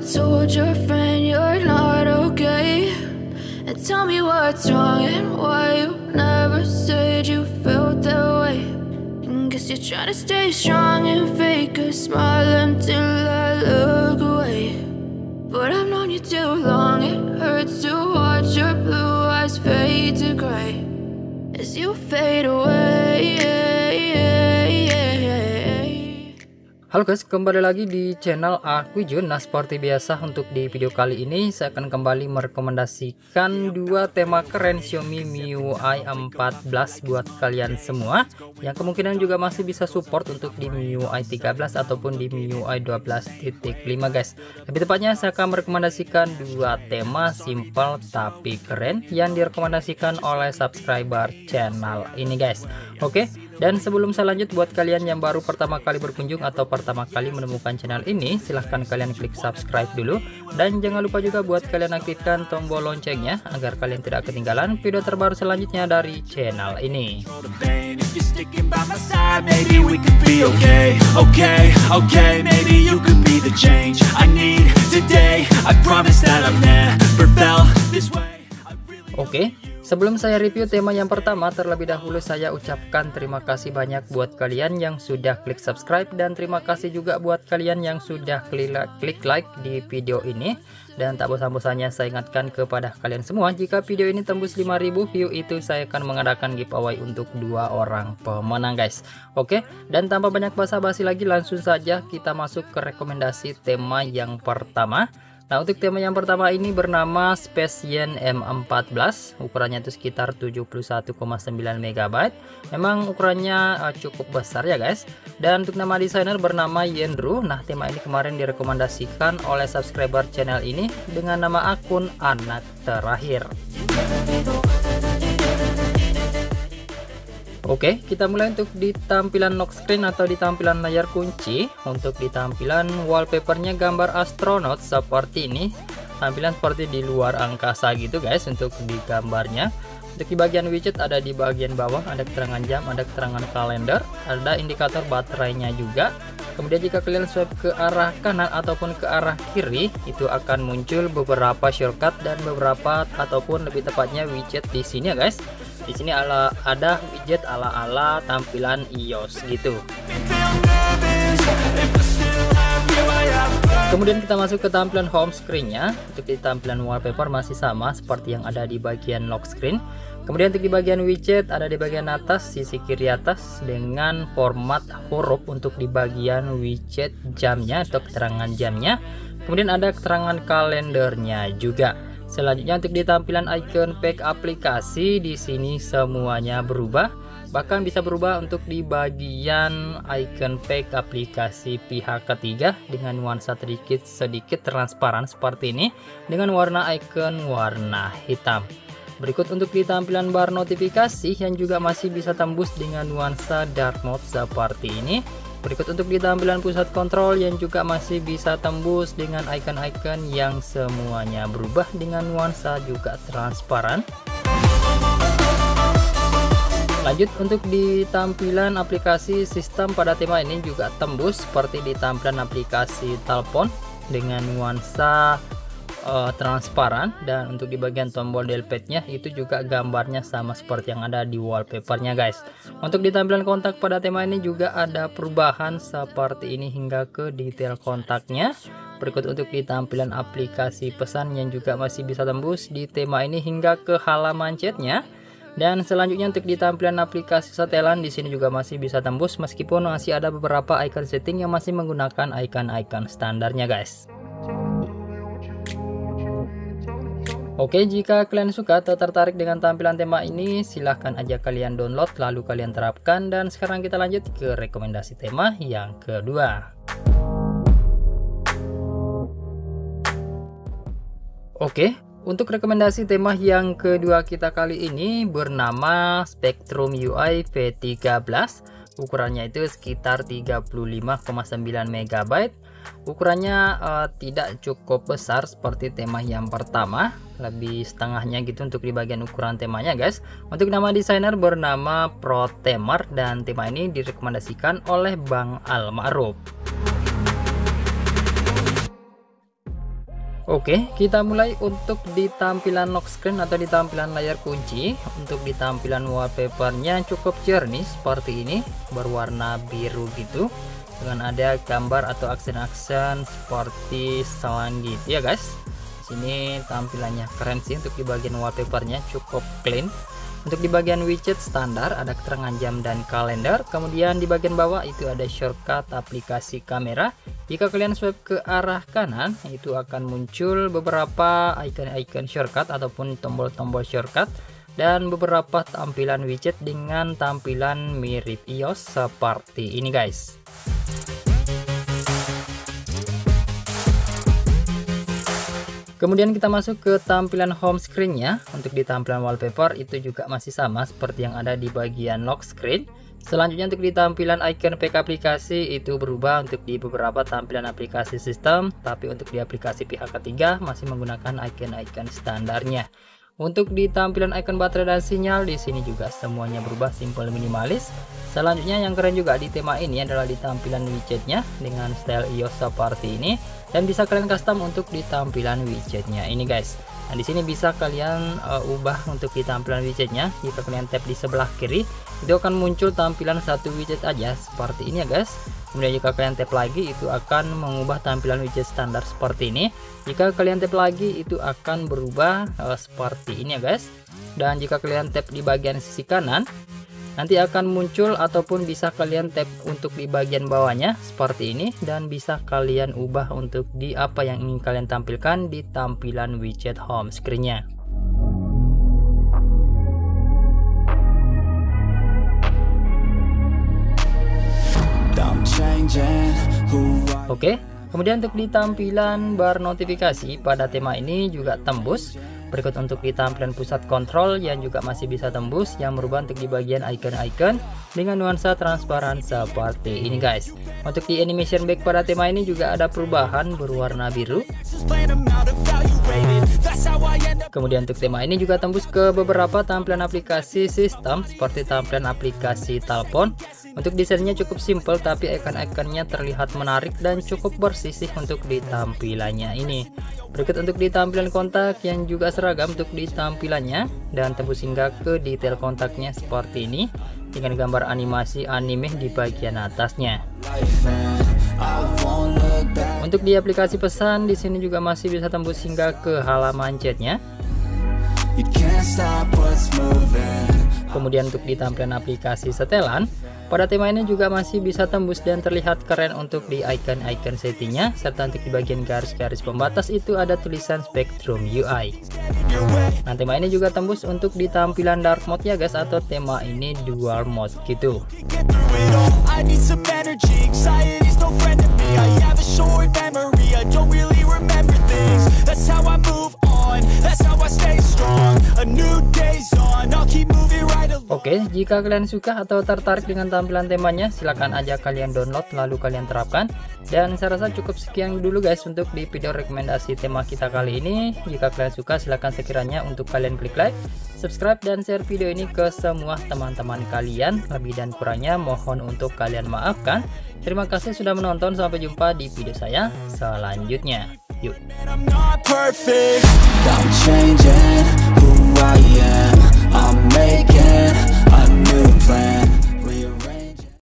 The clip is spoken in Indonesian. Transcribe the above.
told your friend you're not okay? And tell me what's wrong and why you never said you felt that way. And guess you're trying to stay strong and fake a smile until I look away. But I've known you too long, it hurts to watch your blue eyes fade to gray as you fade away. Halo guys, kembali lagi di channel aku Jun. Nah, seperti biasa untuk di video kali ini saya akan kembali merekomendasikan dua tema keren Xiaomi MIUI 14 buat kalian semua yang kemungkinan juga masih bisa support untuk di MIUI 13 ataupun di MIUI 12.5 guys. Lebih tepatnya saya akan merekomendasikan dua tema simple tapi keren yang direkomendasikan oleh subscriber channel ini guys. Oke, dan sebelum saya lanjut, buat kalian yang baru pertama kali berkunjung atau pertama kali menemukan channel ini, silahkan kalian klik subscribe dulu. Dan jangan lupa juga buat kalian aktifkan tombol loncengnya agar kalian tidak ketinggalan video terbaru selanjutnya dari channel ini. Oke, sebelum saya review tema yang pertama, terlebih dahulu saya ucapkan terima kasih banyak buat kalian yang sudah klik subscribe, dan terima kasih juga buat kalian yang sudah klik like di video ini. Dan tak bosan-bosannya saya ingatkan kepada kalian semua, jika video ini tembus 5000 view itu saya akan mengadakan giveaway untuk 2 orang pemenang guys. Oke, dan tanpa banyak basa-basi lagi, langsung saja kita masuk ke rekomendasi tema yang pertama. Nah, untuk tema yang pertama ini bernama Space Yen M14, ukurannya itu sekitar 71,9 MB. Memang ukurannya cukup besar ya guys. Dan untuk nama desainer bernama Yendru. Nah, tema ini kemarin direkomendasikan oleh subscriber channel ini dengan nama akun anak terakhir. Oke, kita mulai untuk di tampilan lock screen atau di tampilan layar kunci. Untuk di tampilan wallpapernya gambar astronot seperti ini. Tampilan seperti di luar angkasa gitu guys untuk di gambarnya. Untuk di bagian widget ada di bagian bawah, ada keterangan jam, ada keterangan kalender, ada indikator baterainya juga. Kemudian jika kalian swipe ke arah kanan ataupun ke arah kiri, itu akan muncul beberapa shortcut dan beberapa ataupun lebih tepatnya widget di sini ya guys. Di sini ada widget ala-ala tampilan iOS gitu. Kemudian kita masuk ke tampilan home screen-nya. Untuk di tampilan wallpaper masih sama seperti yang ada di bagian lock screen. Kemudian untuk di bagian widget ada di bagian atas sisi kiri atas dengan format huruf untuk di bagian widget jamnya atau keterangan jamnya. Kemudian ada keterangan kalendernya juga. Selanjutnya untuk di tampilan icon pack aplikasi, di sini semuanya berubah. Bahkan bisa berubah untuk di bagian icon pack aplikasi pihak ketiga dengan nuansa sedikit transparan seperti ini dengan warna icon warna hitam. Berikut untuk di tampilan bar notifikasi yang juga masih bisa tembus dengan nuansa dark mode seperti ini. Berikut untuk di tampilan pusat kontrol yang juga masih bisa tembus dengan icon-icon yang semuanya berubah dengan nuansa juga transparan. Lanjut untuk di tampilan aplikasi sistem pada tema ini juga tembus seperti di tampilan aplikasi telepon dengan nuansa transparan, dan untuk di bagian tombol dialpadnya itu juga gambarnya sama seperti yang ada di wallpapernya guys. Untuk di tampilan kontak pada tema ini juga ada perubahan seperti ini hingga ke detail kontaknya. Berikut untuk di tampilan aplikasi pesan yang juga masih bisa tembus di tema ini hingga ke halaman chatnya. Dan selanjutnya untuk di tampilan aplikasi setelan di sini juga masih bisa tembus meskipun masih ada beberapa icon setting yang masih menggunakan icon-icon standarnya guys. Oke, jika kalian suka atau tertarik dengan tampilan tema ini, silahkan aja kalian download lalu kalian terapkan. Dan sekarang kita lanjut ke rekomendasi tema yang kedua. Oke, untuk rekomendasi tema yang kedua kita kali ini bernama Spectrum UI V13. Ukurannya itu sekitar 35,9 MB. Ukurannya tidak cukup besar seperti tema yang pertama, lebih setengahnya gitu untuk di bagian ukuran temanya guys. Untuk nama desainer bernama Protemer dan tema ini direkomendasikan oleh Bang Al Ma'ruf. Oke, kita mulai untuk di tampilan lock screen atau di tampilan layar kunci. Untuk di tampilan wallpapernya cukup jernih seperti ini, berwarna biru gitu, dengan ada gambar atau aksen-aksen seperti selang gitu ya guys. Sini tampilannya keren sih. Untuk di bagian wallpapernya cukup clean. Untuk di bagian widget standar ada keterangan jam dan kalender. Kemudian di bagian bawah itu ada shortcut aplikasi kamera. Jika kalian swipe ke arah kanan, itu akan muncul beberapa icon-icon shortcut ataupun tombol-tombol shortcut dan beberapa tampilan widget dengan tampilan mirip iOS seperti ini guys. Kemudian kita masuk ke tampilan home screen-nya. Untuk di tampilan wallpaper itu juga masih sama seperti yang ada di bagian lock screen. Selanjutnya untuk di tampilan icon pack aplikasi itu berubah untuk di beberapa tampilan aplikasi sistem, tapi untuk di aplikasi pihak ketiga masih menggunakan icon-icon standarnya. Untuk di tampilan icon baterai dan sinyal di sini juga semuanya berubah, simple minimalis. Selanjutnya yang keren juga di tema ini adalah di tampilan widgetnya dengan style iOS seperti ini, dan bisa kalian custom untuk di tampilan widgetnya ini guys. Nah, di sini bisa kalian ubah untuk di tampilan widgetnya. Jika kalian tap di sebelah kiri, itu akan muncul tampilan satu widget aja seperti ini ya guys. Kemudian jika kalian tap lagi, itu akan mengubah tampilan widget standar seperti ini. Jika kalian tap lagi, itu akan berubah seperti ini ya guys. Dan jika kalian tap di bagian sisi kanan, nanti akan muncul ataupun bisa kalian tap untuk di bagian bawahnya seperti ini, dan bisa kalian ubah untuk di apa yang ingin kalian tampilkan di tampilan widget home screen-nya. Oke, kemudian untuk di tampilan bar notifikasi pada tema ini juga tembus. Berikut untuk di tampilan pusat kontrol yang juga masih bisa tembus, yang merubah untuk di bagian icon-icon dengan nuansa transparan seperti ini guys. Untuk di animation back pada tema ini juga ada perubahan berwarna biru. Kemudian untuk tema ini juga tembus ke beberapa tampilan aplikasi sistem seperti tampilan aplikasi telepon. Untuk desainnya cukup simple, tapi icon-iconnya terlihat menarik dan cukup bersih untuk di tampilannya ini. Berikut untuk di tampilan kontak yang juga seragam untuk di tampilannya, dan tembus hingga ke detail kontaknya seperti ini dengan gambar animasi anime di bagian atasnya. Untuk di aplikasi pesan di sini juga masih bisa tembus hingga ke halaman chatnya. Kemudian untuk di tampilan aplikasi setelan pada tema ini juga masih bisa tembus dan terlihat keren untuk di icon-icon settingnya, serta untuk di bagian garis-garis pembatas itu ada tulisan Spectrum UI. Nah, tema ini juga tembus untuk di tampilan dark mode ya guys, atau tema ini dual mode gitu. Oke, jika kalian suka atau tertarik dengan tampilan temanya, silahkan aja kalian download lalu kalian terapkan. Dan saya rasa cukup sekian dulu guys untuk di video rekomendasi tema kita kali ini. Jika kalian suka, silahkan sekiranya untuk kalian klik like, subscribe, dan share video ini ke semua teman-teman kalian. Lebih dan kurangnya mohon untuk kalian maafkan. Terima kasih sudah menonton, sampai jumpa di video saya selanjutnya. Yuk. I'm making a new plan.